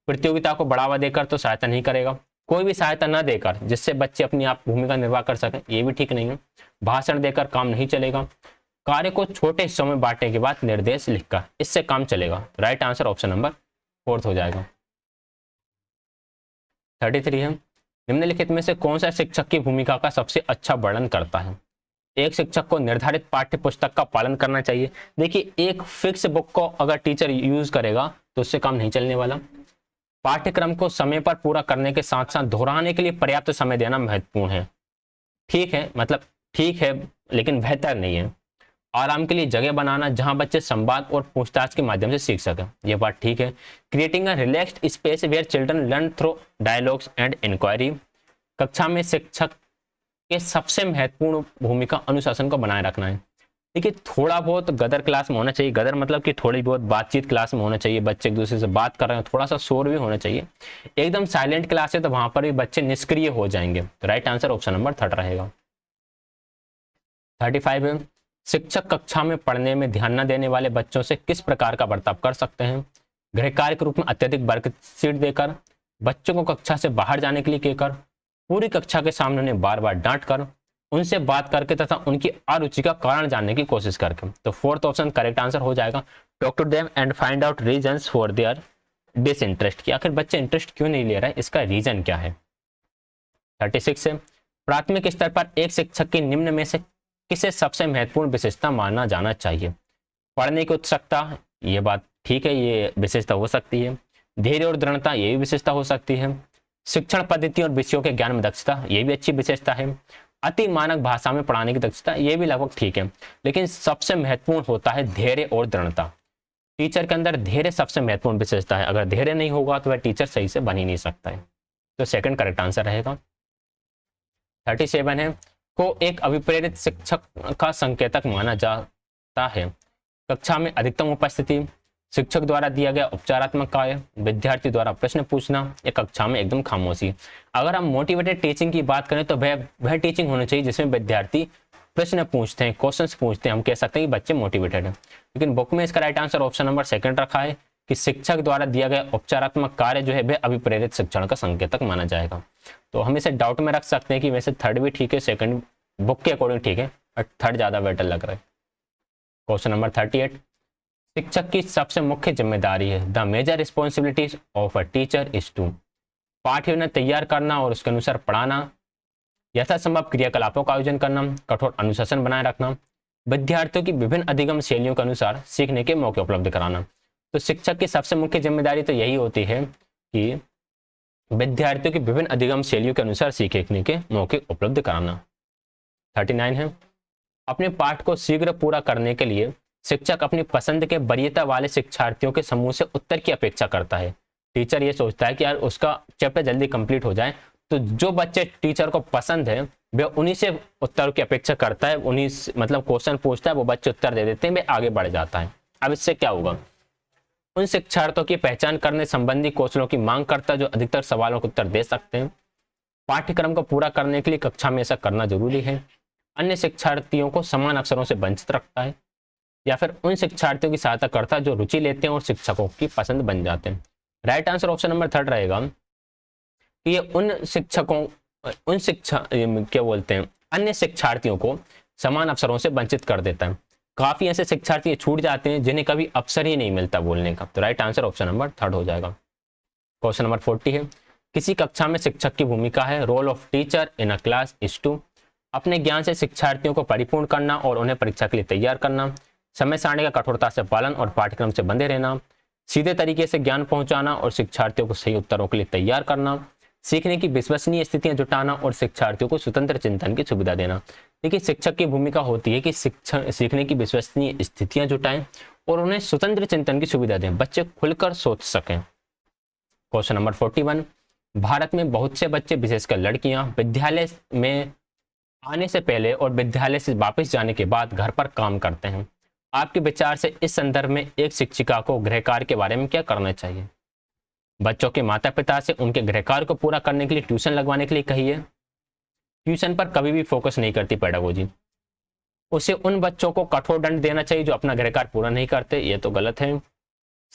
प्रतियोगिता को बढ़ावा देकर तो सहायता नहीं करेगा, कोई भी सहायता न देकर जिससे बच्चे अपनी आप भूमिका निर्वाह कर सकें, ये भी ठीक नहीं है। भाषण देकर काम नहीं चलेगा। कार्य को छोटे हिस्सों में बांटने के बाद निर्देश लिखकर, इससे काम चलेगा। राइट आंसर ऑप्शन नंबर 4 हो जाएगा। 33 है, निम्नलिखित में से कौन सा शिक्षक की भूमिका का सबसे अच्छा वर्णन करता है? एक शिक्षक को निर्धारित पाठ्य पुस्तक का पालन करना चाहिए। देखिए, एक फिक्स बुक को अगर टीचर यूज करेगा तो उससे काम नहीं चलने वाला। पाठ्यक्रम को समय पर पूरा करने के साथ साथ दोहराने के लिए पर्याप्त समय देना महत्वपूर्ण है। ठीक है, मतलब ठीक है, लेकिन बेहतर नहीं है। आराम के लिए जगह बनाना जहां बच्चे संवाद और पूछताछ के माध्यम से सीख सकें, यह बात ठीक है। Creating a relaxed space where children learn through dialogues and inquiry. कक्षा में शिक्षक के सबसे महत्वपूर्ण भूमिका अनुशासन को बनाए रखना है। देखिए, थोड़ा बहुत गदर क्लास में होना चाहिए। गदर मतलब कि थोड़ी बहुत बातचीत क्लास में होना चाहिए, बच्चे एक दूसरे से बात कर रहे हैं, थोड़ा सा शोर भी होना चाहिए। एकदम साइलेंट क्लास है तो वहां पर भी बच्चे निष्क्रिय हो जाएंगे। तो राइट आंसर ऑप्शन नंबर 3 रहेगा। 35 है, शिक्षक कक्षा में पढ़ने में ध्यान न देने वाले बच्चों से किस प्रकार का बर्ताव कर सकते हैं? गृह कार्य के रूप में अत्यधिक वर्कशीट देकर, बच्चों को कक्षा से बाहर जाने के लिए कहकर, पूरी कक्षा के सामने उन्हें बार बार डांट कर, उनसे बात करके तथा उनकी अरुचि का कारण जानने की कोशिश करके। तो 4th ऑप्शन करेक्ट आंसर हो जाएगा। Talk to them and find out reasons for their disinterest, कि आखिर बच्चे इंटरेस्ट क्यों नहीं ले रहे हैं, इसका रीजन क्या है। 36 है, प्राथमिक स्तर पर एक शिक्षक की निम्न में से किसे सबसे महत्वपूर्ण विशेषता माना जाना चाहिए? पढ़ने की उत्सुकता, ये बात ठीक है, ये विशेषता हो सकती है। धैर्य और दृढ़ता, ये भी विशेषता हो सकती है। शिक्षण पद्धति और विषयों के ज्ञान में दक्षता, ये भी अच्छी विशेषता है। अति मानक भाषा में पढ़ाने की दक्षता, ये भी लगभग ठीक है। लेकिन सबसे महत्वपूर्ण होता है धैर्य और दृढ़ता। टीचर के अंदर धैर्य सबसे महत्वपूर्ण विशेषता है। अगर धैर्य नहीं होगा तो वह टीचर सही से बन ही नहीं सकता है। तो सेकंड करेक्ट आंसर रहेगा। 37 है, को एक अभिप्रेरित शिक्षक का संकेतक माना जाता है। कक्षा में अधिकतम उपस्थिति, शिक्षक द्वारा दिया गया उपचारात्मक कार्य, विद्यार्थी द्वारा प्रश्न पूछना, या कक्षा में एकदम खामोशी। अगर हम मोटिवेटेड टीचिंग की बात करें तो वह टीचिंग होनी चाहिए जिसमें विद्यार्थी प्रश्न पूछते हैं, क्वेश्चंस पूछते हैं। हम कह सकते हैं कि बच्चे मोटिवेटेड हैं। लेकिन बुक में इसका राइट आंसर ऑप्शन नंबर 2 रखा है कि शिक्षक द्वारा दिया गया उपचारात्मक कार्य जो है वह अभिप्रेरित शिक्षण का संकेतक माना जाएगा। तो हम इसे डाउट में रख सकते हैं कि वैसे 3rd भी ठीक है, 2nd बुक के अकॉर्डिंग ठीक है, बट 3rd ज्यादा बेटर लग रहा है। क्वेश्चन नंबर 38, शिक्षक की सबसे मुख्य जिम्मेदारी है। The major responsibilities of a teacher is to, पाठ्य योजना तैयार करना और उसके अनुसार पढ़ाना, यथासंभव क्रियाकलापों का आयोजन करना, कठोर अनुशासन बनाए रखना, विद्यार्थियों की विभिन्न अधिगम शैलियों के अनुसार सीखने के मौके उपलब्ध कराना। तो शिक्षक की सबसे मुख्य जिम्मेदारी तो यही होती है कि विद्यार्थियों की विभिन्न अधिगम शैलियों के अनुसार सीखने के मौके उपलब्ध कराना। 39 है, अपने पाठ को शीघ्र पूरा करने के लिए शिक्षक अपनी पसंद के वरीयता वाले शिक्षार्थियों के समूह से उत्तर की अपेक्षा करता है। टीचर ये सोचता है कि यार उसका चैप्टर जल्दी कंप्लीट हो जाए, तो जो बच्चे टीचर को पसंद है वे उन्हीं से उत्तर की अपेक्षा करता है, उन्हीं मतलब क्वेश्चन पूछता है, वो बच्चे उत्तर दे देते हैं, वे आगे बढ़ जाता है। अब इससे क्या होगा? उन शिक्षार्थियों की पहचान करने संबंधी कौशलों की मांग करता है जो अधिकतर सवालों का उत्तर दे सकते हैं। पाठ्यक्रम को पूरा करने के लिए कक्षा में ऐसा करना जरूरी है। अन्य शिक्षार्थियों को समान अवसरों से वंचित रखता है, या फिर उन शिक्षार्थियों की सहायता करता है जो रुचि लेते हैं और शिक्षकों की पसंद बन जाते हैं। राइट आंसर ऑप्शन नंबर 3 रहेगा कि ये अन्य शिक्षार्थियों को समान अवसरों से वंचित कर देता है। काफी ऐसे शिक्षार्थी छूट जाते हैं जिन्हें कभी अवसर ही नहीं मिलता बोलने का। तो राइट आंसर ऑप्शन नंबर 3 हो जाएगा। क्वेश्चन नंबर 40 है, किसी कक्षा में शिक्षक की भूमिका है। Role of teacher in a class is to, अपने ज्ञान से शिक्षार्थियों को परिपूर्ण करना और उन्हें परीक्षा के लिए तैयार करना, समय सारणी का कठोरता से पालन और पाठ्यक्रम से बंधे रहना, सीधे तरीके से ज्ञान पहुंचाना और शिक्षार्थियों को सही उत्तरों के लिए तैयार करना, सीखने की विश्वसनीय स्थितियां जुटाना और शिक्षार्थियों को स्वतंत्र चिंतन की सुविधा देना। देखिए शिक्षक की भूमिका होती है कि शिक्षण सीखने की विश्वसनीय स्थितियां जुटाएं और उन्हें स्वतंत्र चिंतन की सुविधा दें, बच्चे खुलकर सोच सकें। क्वेश्चन नंबर 41, भारत में बहुत से बच्चे विशेषकर लड़कियां विद्यालय में आने से पहले और विद्यालय से वापस जाने के बाद घर पर काम करते हैं। आपके विचार से इस संदर्भ में एक शिक्षिका को गृह कार्य के बारे में क्या करना चाहिए? बच्चों के माता पिता से उनके गृह कार्य को पूरा करने के लिए ट्यूशन लगवाने के लिए कहिए। ट्यूशन पर कभी भी फोकस नहीं करती पेडागोजी। उसे उन बच्चों को कठोर दंड देना चाहिए जो अपना गृह कार्य पूरा नहीं करते, ये तो गलत है।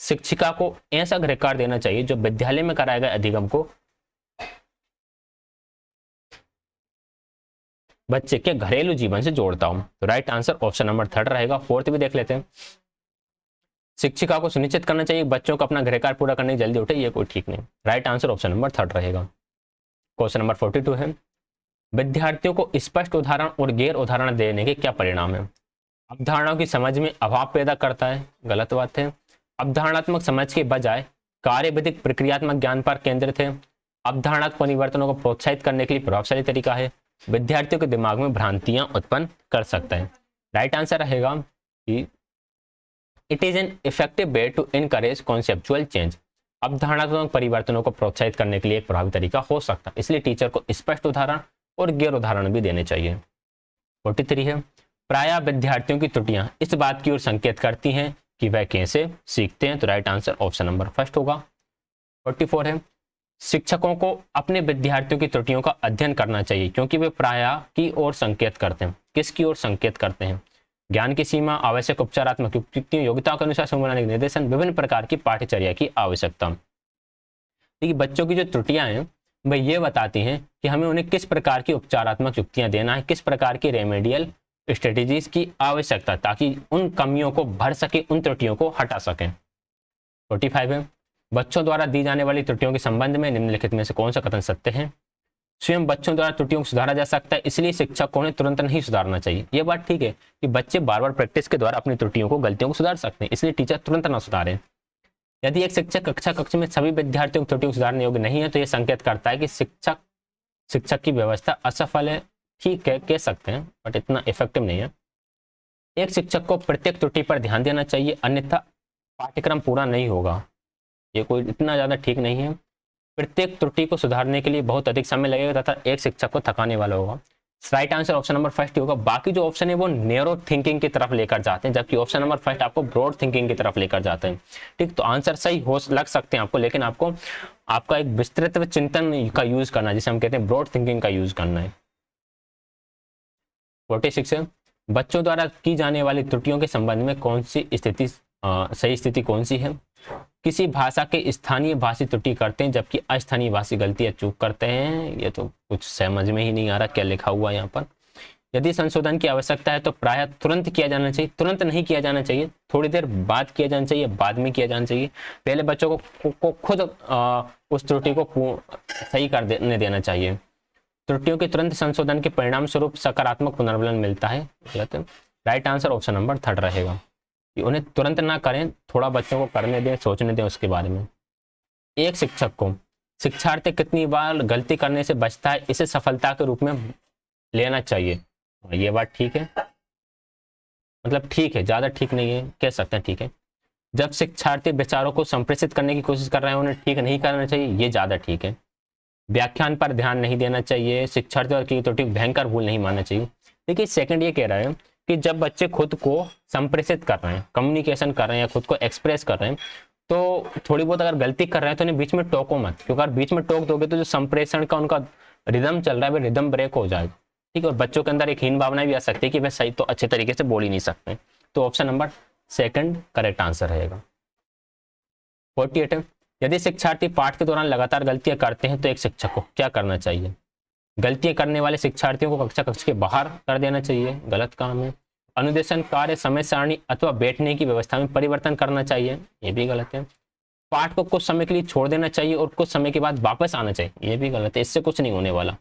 शिक्षिका को ऐसा गृह कार्य देना चाहिए जो विद्यालय में कराए गए अधिगम को बच्चे के घरेलू जीवन से जोड़ता हूं। तो राइट आंसर ऑप्शन नंबर 3 रहेगा। 4th भी देख लेते हैं। शिक्षिका को सुनिश्चित करना चाहिए बच्चों को अपना गृह कार्य पूरा करने की जल्दी उठे, ये कोई ठीक नहीं। राइट आंसर ऑप्शन नंबर 3 रहेगा। क्वेश्चन नंबर 42 है, विद्यार्थियों को स्पष्ट उदाहरण और गैर उदाहरण देने के क्या परिणाम है? अवधारणाओं की समझ में अभाव पैदा करता है, गलत बात है। अवधारणात्मक समझ के बजाय कार्यविधिक प्रक्रियात्मक ज्ञान पर केंद्रित है। अवधारणात्मक परिवर्तनों को प्रोत्साहित करने के लिए प्रभावशाली तरीका है। विद्यार्थियों के दिमाग में भ्रांतियां उत्पन्न कर सकता है। राइट आंसर रहेगा कि it is an effective way to encourage conceptual change. अवधारणात्मक परिवर्तनों को प्रोत्साहित करने के लिए एक प्रभावी तरीका हो सकता है, इसलिए टीचर को स्पष्ट उदाहरण और गैर उदाहरण भी देने चाहिए। 43 है, प्रायः विद्यार्थियों की त्रुटियां इस बात की ओर संकेत करती हैं कि वह कैसे सीखते हैं। तो राइट आंसर ऑप्शन नंबर 1 होगा। 44 है, शिक्षकों को अपने विद्यार्थियों की त्रुटियों का अध्ययन करना चाहिए क्योंकि वे प्रायः की ओर संकेत करते हैं। किसकी ओर संकेत करते हैं? ज्ञान की सीमा, आवश्यक उपचारात्मक युक्तियों, योग्यता के अनुसार संवैधानिक निर्देशन, विभिन्न प्रकार की पाठ्यचर्या की आवश्यकता। देखिए बच्चों की जो त्रुटियां हैं वह ये बताती हैं कि हमें उन्हें किस प्रकार की उपचारात्मक युक्तियां देना है, किस प्रकार की रेमेडियल स्ट्रेटेजीज की आवश्यकता, ताकि उन कमियों को भर सके, उन त्रुटियों को हटा सकें। 45 है, बच्चों द्वारा दी जाने वाली त्रुटियों के संबंध में निम्नलिखित में से कौन सा कथन सत्य है? स्वयं बच्चों द्वारा त्रुटियों को सुधारा जा सकता है, इसलिए शिक्षक को उन्हें तुरंत नहीं सुधारना चाहिए। यह बात ठीक है कि बच्चे बार बार प्रैक्टिस के द्वारा अपनी त्रुटियों को, गलतियों को सुधार सकते हैं, इसलिए टीचर तुरंत ना सुधारें। यदि एक शिक्षक कक्ष में सभी विद्यार्थियों की त्रुटियों को सुधारने योग्य नहीं है तो यह संकेत करता है कि शिक्षक की व्यवस्था असफल है। ठीक है, कह सकते हैं, बट इतना इफेक्टिव नहीं है। एक शिक्षक को प्रत्येक त्रुटि पर ध्यान देना चाहिए, अन्यथा पाठ्यक्रम पूरा नहीं होगा। ये कोई इतना ज़्यादा ठीक नहीं है। प्रत्येक त्रुटि को सुधारने के लिए बहुत अधिक समय लगेगा तथा एक शिक्षक को थकाने वाला होगा। राइट आंसर ऑप्शन नंबर 1 होगा। बाकी जो ऑप्शन है वो नैरो थिंकिंग की तरफ लेकर जाते हैं, जबकि ऑप्शन नंबर 1 आपको ब्रॉड थिंकिंग की तरफ लेकर जाते हैं। ठीक, तो आंसर सही हो लग सकते हैं आपको, लेकिन आपको आपका एक विस्तृत चिंतन का यूज करना है, जिसे हम कहते हैं ब्रॉड थिंकिंग का यूज करना है। 46 है, बच्चों द्वारा की जाने वाली त्रुटियों के संबंध में कौन सी स्थिति सही स्थिति कौन सी है? किसी भाषा के स्थानीय भाषी त्रुटि करते हैं जबकि अस्थानीय भाषी गलती या चूक करते हैं। ये तो कुछ समझ में ही नहीं आ रहा क्या लिखा हुआ है यहाँ पर। यदि संशोधन की आवश्यकता है तो प्रायः तुरंत किया जाना चाहिए, तुरंत नहीं किया जाना चाहिए, थोड़ी देर बाद किया जाना चाहिए, बाद में किया जाना चाहिए। पहले बच्चों को खुद उस त्रुटि को सही कर देना चाहिए। त्रुटियों के तुरंत संशोधन के परिणाम स्वरूप सकारात्मक पुनर्वलन मिलता है। राइट आंसर ऑप्शन नंबर 3 रहेगा। उन्हें तुरंत ना करें, थोड़ा बच्चों को करने दें, सोचने दें उसके बारे में। एक शिक्षक को शिक्षार्थी कितनी बार गलती करने से बचता है, इसे सफलता के रूप में लेना चाहिए। ये बात ठीक है, मतलब ठीक है, ज्यादा ठीक नहीं है, कह सकते हैं ठीक है। जब शिक्षार्थी विचारों को संप्रेषित करने की कोशिश कर रहे हैं उन्हें ठीक नहीं करना चाहिए, ये ज्यादा ठीक है। व्याख्यान पर ध्यान नहीं देना चाहिए, शिक्षार्थियों की त्रुटि भयंकर भूल नहीं मानना चाहिए। देखिए सेकंड ये कह रहा है कि जब बच्चे खुद को संप्रेषित कर रहे हैं, कम्युनिकेशन कर रहे हैं या खुद को एक्सप्रेस कर रहे हैं, तो थोड़ी बहुत अगर गलती कर रहे हैं तो उन्हें बीच में टोको मत, क्योंकि अगर बीच में टोक दोगे तो जो संप्रेषण का उनका रिदम चल रहा है वो रिदम ब्रेक हो जाएगा। ठीक है, और बच्चों के अंदर एक हीन भावना भी आ सकती है कि वह सही तो अच्छे तरीके से बोल ही नहीं सकते। तो ऑप्शन नंबर 2 करेक्ट आंसर रहेगा। 48 है, यदि शिक्षार्थी पाठ के दौरान लगातार गलतियां करते हैं तो एक शिक्षक को क्या करना चाहिए? गलतियां करने वाले शिक्षार्थियों को कक्षा के बाहर कर देना चाहिए, गलत काम है। अनुदेशन कार्य समय सारणी अथवा बैठने की व्यवस्था में परिवर्तन करना चाहिए, ये भी गलत है। पाठ को कुछ समय के लिए छोड़ देना चाहिए और कुछ समय के बाद वापस आना चाहिए, ये भी गलत है, इससे कुछ नहीं होने वाला।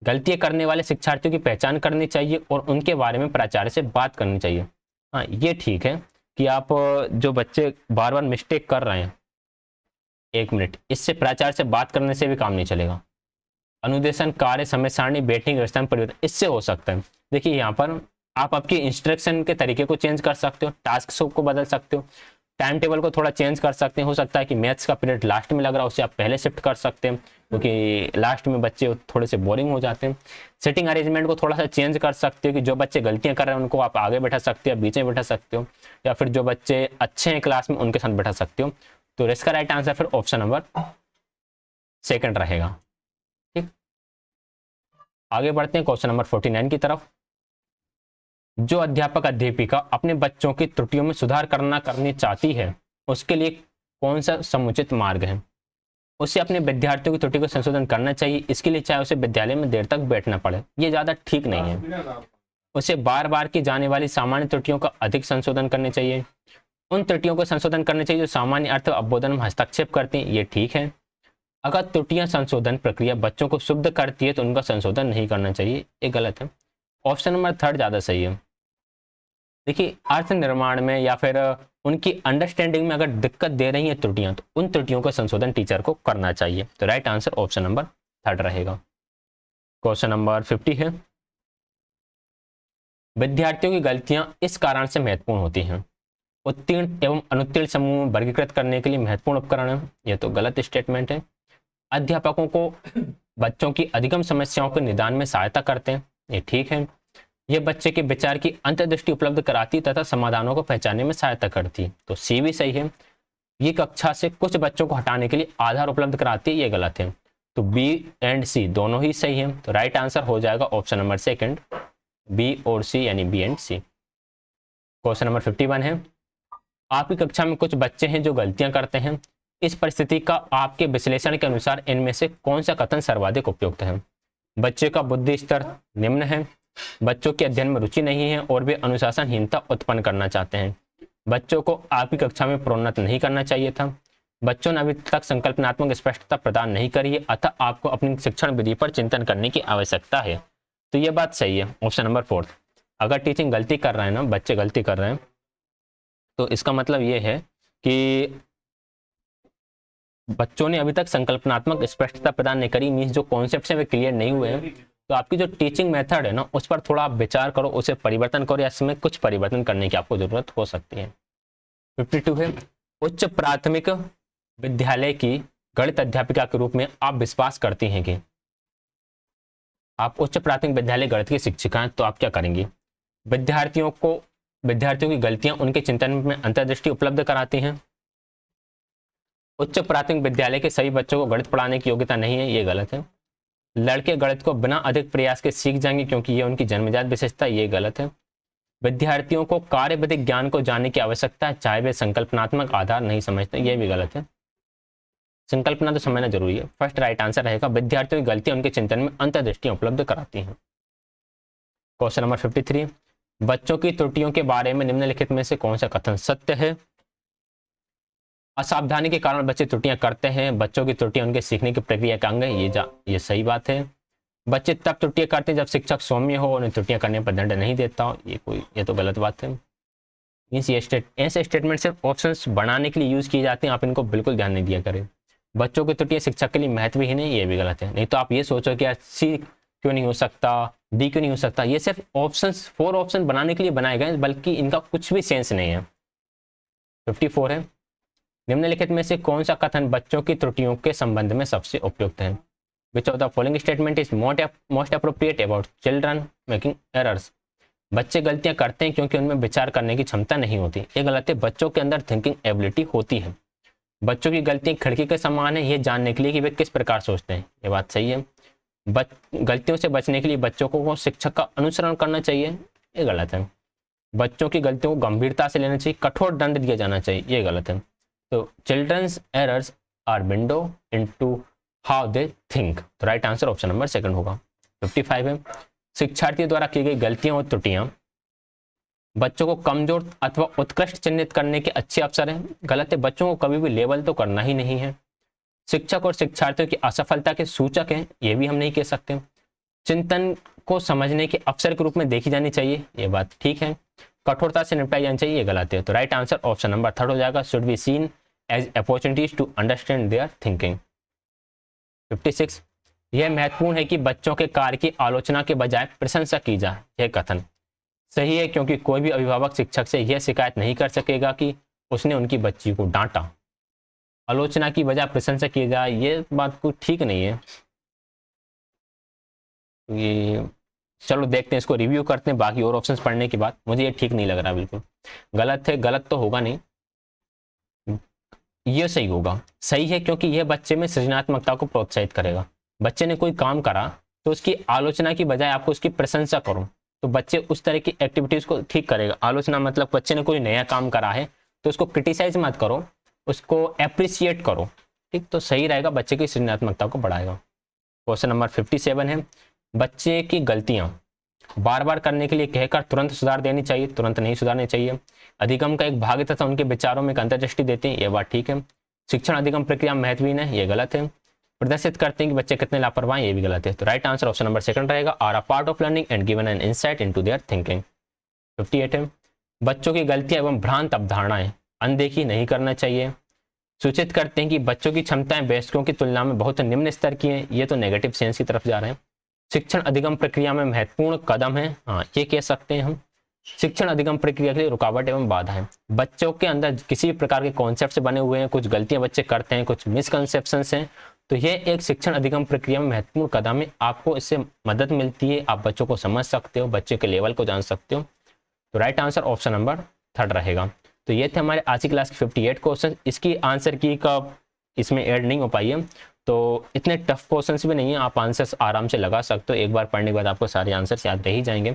गलतियां करने वाले शिक्षार्थियों की पहचान करनी चाहिए और उनके बारे में प्राचार्य से बात करनी चाहिए। हाँ, ये ठीक है कि आप जो बच्चे बार बार मिस्टेक कर रहे हैं, 1 मिनट, इससे प्राचार्य से बात करने से भी काम नहीं चलेगा। अनुदेशन कार्य समय सारणी बैठने की व्यवस्था में परिवर्तन इससे हो सकता है। देखिए यहाँ पर आप आपकी इंस्ट्रक्शन के तरीके को चेंज कर सकते हो, टास्क को बदल सकते हो, टाइम टेबल को थोड़ा चेंज कर सकते हैं। हो सकता है कि मैथ्स का पीरियड लास्ट में लग रहा है, उसे आप पहले शिफ्ट कर सकते हैं क्योंकि लास्ट में बच्चे थोड़े से बोरिंग हो जाते हैं। सिटिंग अरेंजमेंट को थोड़ा सा चेंज कर सकते हो कि जो बच्चे गलतियां कर रहे हैं उनको आप आगे बैठा सकते हो, बीच में बैठा सकते हो, या फिर जो बच्चे अच्छे हैं क्लास में उनके साथ बैठा सकते हो। तो इसका राइट आंसर फिर ऑप्शन नंबर 2 रहेगा। ठीक, आगे बढ़ते हैं क्वेश्चन नंबर 49 की तरफ। जो अध्यापक अध्यापिका अपने बच्चों की त्रुटियों में सुधार करनी चाहती है, उसके लिए कौन सा समुचित मार्ग है? उसे अपने विद्यार्थियों की त्रुटि को संशोधन करना चाहिए, इसके लिए चाहे उसे विद्यालय में देर तक बैठना पड़े, ये ज्यादा ठीक नहीं है। उसे बार बार की जाने वाली सामान्य त्रुटियों का अधिक संशोधन करने चाहिए, उन त्रुटियों को संशोधन करने चाहिए जो सामान्य अर्थ अवबोधन में हस्तक्षेप करती हैं, ये ठीक है। अगर त्रुटियां संशोधन प्रक्रिया बच्चों को शुद्ध करती है तो उनका संशोधन नहीं करना चाहिए, ये गलत है। ऑप्शन नंबर 3 ज्यादा सही है। देखिए, अर्थ निर्माण में या फिर उनकी अंडरस्टैंडिंग में अगर दिक्कत दे रही है त्रुटियां, तो उन त्रुटियों का संशोधन टीचर को करना चाहिए। तो राइट आंसर ऑप्शन नंबर 3 रहेगा। क्वेश्चन नंबर 50 है, विद्यार्थियों की गलतियां इस कारण से महत्वपूर्ण होती हैं, उत्तीर्ण एवं अनुत्तीर्ण समूह में वर्गीकृत करने के लिए महत्वपूर्ण उपकरण है, यह तो गलत स्टेटमेंट है। अध्यापकों को बच्चों की अधिगम समस्याओं के निदान में सहायता करते हैं, ये ठीक है। यह बच्चे के विचार की अंतर्दृष्टि उपलब्ध कराती तथा समाधानों को पहचानने में सहायता करती, तो सी भी सही है। ये कक्षा से कुछ बच्चों को हटाने के लिए आधार उपलब्ध कराती है, ये गलत है। तो बी एंड सी दोनों ही सही है। तो राइट आंसर हो जाएगा ऑप्शन नंबर 2, बी और सी, यानी B and C. Question number 51 है, आपकी कक्षा में कुछ बच्चे हैं जो गलतियां करते हैं, इस परिस्थिति का आपके विश्लेषण के अनुसार इनमें से कौन सा कथन सर्वाधिक उपयुक्त है? बच्चे का बुद्धि स्तर निम्न है, बच्चों के अध्ययन में रुचि नहीं है और वे अनुशासनहीनता उत्पन्न करना चाहते हैं, बच्चों को आपकी कक्षा में प्रोन्नत नहीं करना चाहिए था, बच्चों ने अभी तक संकल्पनात्मक स्पष्टता प्रदान नहीं करी है, अतः आपको अपनी शिक्षण विधि पर चिंतन करने की आवश्यकता है। तो यह बात सही है, ऑप्शन नंबर 4। अगर टीचिंग गलती कर रहे हैं ना, बच्चे गलती कर रहे हैं, तो इसका मतलब यह है कि बच्चों ने अभी तक संकल्पनात्मक स्पष्टता प्रदान नहीं करी, मीन्स जो कॉन्सेप्ट है वे क्लियर नहीं हुए हैं। तो आपकी जो टीचिंग मेथड है ना, उस पर थोड़ा आप विचार करो, उसे परिवर्तन करो, या इसमें कुछ परिवर्तन करने की आपको जरूरत हो सकती है। 52 है, उच्च प्राथमिक विद्यालय की गणित अध्यापिका के रूप में आप विश्वास करती हैं कि आप उच्च प्राथमिक विद्यालय गणित की शिक्षिका हैं, तो आप क्या करेंगी? विद्यार्थियों की गलतियां उनके चिंतन में अंतर्दृष्टि उपलब्ध कराती हैं, उच्च प्राथमिक विद्यालय के सभी बच्चों को गणित पढ़ाने की योग्यता नहीं है, ये गलत है। लड़के गणित को बिना अधिक प्रयास के सीख जाएंगे क्योंकि ये उनकी जन्मजात विशेषता, ये गलत है। विद्यार्थियों को कार्यविधिक ज्ञान को जानने की आवश्यकता है, चाहे वे संकल्पनात्मक आधार नहीं समझते, ये भी गलत है। संकल्पना तो समझना जरूरी है। फर्स्ट राइट आंसर रहेगा, विद्यार्थियों की गलतियां उनके चिंतन में अंतर्दृष्टियां उपलब्ध कराती हैं। क्वेश्चन नंबर 53, बच्चों की त्रुटियों के बारे में निम्नलिखित में से कौन सा कथन सत्य है? असावधानी के कारण बच्चे त्रुटियां करते हैं, बच्चों की त्रुटियां उनके सीखने की प्रक्रिया का अंग है, ये सही बात है। बच्चे तब त्रुटियां करते हैं जब शिक्षक सौम्य हो, उन्हें त्रुटियां करने पर दंड नहीं देता हो, ये तो गलत बात है। ऐसे स्टेटमेंट सिर्फ ऑप्शंस बनाने के लिए यूज किए जाते हैं, आप इनको बिल्कुल ध्यान नहीं दिया करें। बच्चों की त्रुटियां शिक्षक के लिए महत्वहीन है, ये भी गलत है। नहीं तो आप ये सोचो कि यार सी क्यों नहीं हो सकता, डी क्यों नहीं हो सकता, ये सिर्फ ऑप्शंस 4 ऑप्शन बनाने के लिए बनाए गए, बल्कि इनका कुछ भी सेंस नहीं है। 54 है, निम्नलिखित में से कौन सा कथन बच्चों की त्रुटियों के संबंध में सबसे उपयुक्त है? Which of the following statement is most appropriate about children making errors? बच्चे गलतियां करते हैं क्योंकि उनमें विचार करने की क्षमता नहीं होती, ये गलत है। बच्चों के अंदर थिंकिंग एबिलिटी होती है। बच्चों की गलतियां खिड़की के समान है, ये जानने के लिए कि वे किस प्रकार सोचते हैं, ये बात सही है। गलतियों से बचने के लिए बच्चों को शिक्षक का अनुसरण करना चाहिए, ये गलत है। बच्चों की गलतियों को गंभीरता से लेना चाहिए, कठोर दंड दिया जाना चाहिए, ये गलत है। तो children's errors are window into how they think, तो राइट आंसर ऑप्शन नंबर 2 होगा। 55 है, शिक्षार्थियों द्वारा की गई गलतियां और त्रुटियां बच्चों को कमजोर अथवा उत्कृष्ट चिन्हित करने के अच्छे अवसर हैं। गलत है, बच्चों को कभी भी लेबल तो करना ही नहीं है। शिक्षक और शिक्षार्थियों की असफलता के सूचक हैं, ये भी हम नहीं कह सकते। चिंतन को समझने के अवसर के रूप में देखी जानी चाहिए, ये बात ठीक है। कठोरता से निपटाई जानी चाहिए, ये गलत है। तो राइट आंसर ऑप्शन नंबर 3 हो जाएगा, should be seen as opportunities to understand their thinking. 56, यह महत्वपूर्ण है कि बच्चों के कार्य की आलोचना के बजाय प्रशंसा की जाए, यह कथन सही है, क्योंकि कोई भी अभिभावक शिक्षक से यह शिकायत नहीं कर सकेगा कि उसने उनकी बच्ची को डांटा। आलोचना की बजाय प्रशंसा की जाए, ये बात को ठीक नहीं है। ये चलो देखते हैं, इसको रिव्यू करते हैं बाकी और ऑप्शंस पढ़ने के बाद। मुझे ये ठीक नहीं लग रहा, बिल्कुल गलत है। गलत तो होगा नहीं, ये सही होगा। सही है, क्योंकि यह बच्चे में सृजनात्मकता को प्रोत्साहित करेगा। बच्चे ने कोई काम करा तो उसकी आलोचना की बजाय आपको उसकी प्रशंसा करो, तो बच्चे उस तरह की एक्टिविटीज को ठीक करेगा। आलोचना मतलब बच्चे ने कोई नया काम करा है तो उसको क्रिटिसाइज मत करो, उसको अप्रिसिएट करो, ठीक। तो सही रहेगा, बच्चे की सृजनात्मकता को बढ़ाएगा। क्वेश्चन नंबर 57 है, बच्चे की गलतियां बार बार करने के लिए कहकर तुरंत सुधार देनी चाहिए, तुरंत नहीं सुधारनी चाहिए। अधिगम का एक भाग तथा उनके विचारों में एक अंतर्दृष्टि देते हैं, यह बात ठीक है। शिक्षण अधिगम प्रक्रिया महत्वहीन है, यह गलत है। प्रदर्शित करते हैं कि बच्चे कितने लापरवाह हैं, ये भी गलत है। तो राइट आंसर ऑप्शन नंबर 2 रहेगा, are a part of learning and given an insight into their thinking. 58 है, बच्चों की गलतियां एवं भ्रांत अवधारणाएं अनदेखी नहीं करना चाहिए। सूचित करते हैं कि बच्चों की क्षमताएं वयस्कों की तुलना में बहुत निम्न स्तर की हैं, ये तो नेगेटिव सेंस की तरफ जा रहे हैं। शिक्षण अधिगम प्रक्रिया में महत्वपूर्ण कदम है, हाँ ये कह सकते हैं हम। शिक्षण अधिगम प्रक्रिया के लिए रुकावट एवं बाधा है। बच्चों के अंदर किसी भी प्रकार के कॉन्सेप्ट बने हुए हैं, कुछ गलतियां बच्चे करते हैं, कुछ मिसकंसेप्शंस हैं, तो ये एक शिक्षण अधिगम प्रक्रिया में महत्वपूर्ण कदम है। आपको इससे मदद मिलती है, आप बच्चों को समझ सकते हो, बच्चे के लेवल को जान सकते हो। तो राइट आंसर ऑप्शन नंबर 3 रहेगा। तो ये थे हमारे आज की क्लास के 58 क्वेश्चन। इसकी आंसर की का इसमें ऐड नहीं हो पाई है, तो इतने टफ क्वेश्चंस भी नहीं है, आप आंसर्स आराम से लगा सकते हो। एक बार पढ़ने के बाद आपको सारे आंसर्स याद रह ही जाएंगे।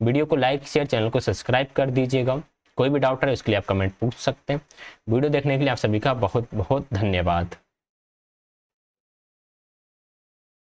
वीडियो को लाइक शेयर, चैनल को सब्सक्राइब कर दीजिएगा। कोई भी डाउट है उसके लिए आप कमेंट पूछ सकते हैं। वीडियो देखने के लिए आप सभी का बहुत बहुत धन्यवाद।